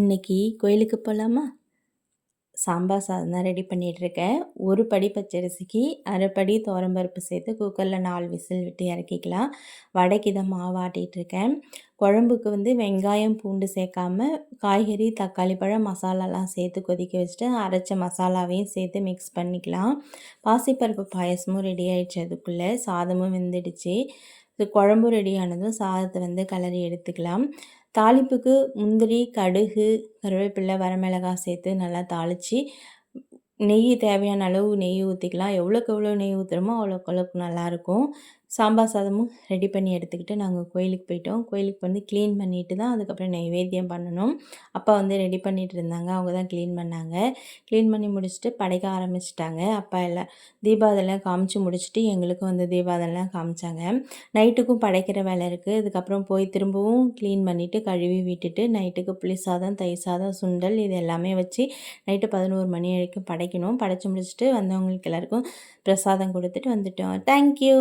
இன்னைக்கு கோயிலுக்கு போகலாமா? சாம்பார் சாதம் தான் ரெடி பண்ணிகிட்ருக்கேன். ஒரு படி பச்சரிசிக்கு அரை படி துவரம்பருப்பு சேர்த்து குக்கரில் 4 விசில் விட்டு இறக்கிக்கலாம். வடைக்கு தான் மாவு ஆட்டிகிட்ருக்கேன். குழம்புக்கு வந்து வெங்காயம் பூண்டு சேர்க்காம காய்கறி தக்காளி பழம் மசாலாலாம் சேர்த்து கொதிக்க வச்சுட்டு அரைச்ச மசாலாவையும் சேர்த்து மிக்ஸ் பண்ணிக்கலாம். பாசிப்பருப்பு பாயசமும் ரெடி ஆயிடுச்சு. அதுக்குள்ளே சாதமும் வெந்துடுச்சு. இது குழம்பும் ரெடி ஆனதும் சாதத்தை வந்து கிளறி எடுத்துக்கலாம். தாளிப்புக்கு முந்திரி, கடுகு, கருவேப்பிலை, வரமிளகாய் சேர்த்து நல்லா தாளித்து நெய் தேவையான அளவு நெய் ஊற்றிக்கலாம். எவ்வளோக்கு எவ்வளோ நெய் ஊற்றுறோமோ அவ்வளோக்கு அளவுக்கு நல்லாயிருக்கும். சாம்பார் சாதமும் ரெடி பண்ணி எடுத்துக்கிட்டு நாங்கள் கோயிலுக்கு போயிட்டோம். கோயிலுக்கு வந்து க்ளீன் பண்ணிவிட்டு தான் அதுக்கப்புறம் நெய்வேத்தியம் பண்ணணும். அப்பா வந்து ரெடி பண்ணிகிட்டு இருந்தாங்க. அவங்க தான் க்ளீன் பண்ணாங்க. க்ளீன் பண்ணி முடிச்சுட்டு படைக்க ஆரம்பிச்சிட்டாங்க. அப்பா எல்லாம் தீபாவளிலாம் காமிச்சு முடிச்சுட்டு எங்களுக்கும் வந்து தீபாவளிலாம் காமிச்சாங்க. நைட்டுக்கும் படைக்கிற வேலை இருக்குது. அதுக்கப்புறம் போய் திரும்பவும் க்ளீன் பண்ணிவிட்டு கழுவி விட்டுட்டு நைட்டுக்கு புளி சாதம், தயிர் சாதம், சுண்டல் இது எல்லாமே வச்சு நைட்டு 11 மணி வரைக்கும் படைக்கணும். படைச்சு முடிச்சுட்டு வந்தவங்களுக்கு எல்லாருக்கும் பிரசாதம் கொடுத்துட்டு வந்துட்டோம். தேங்க்யூ.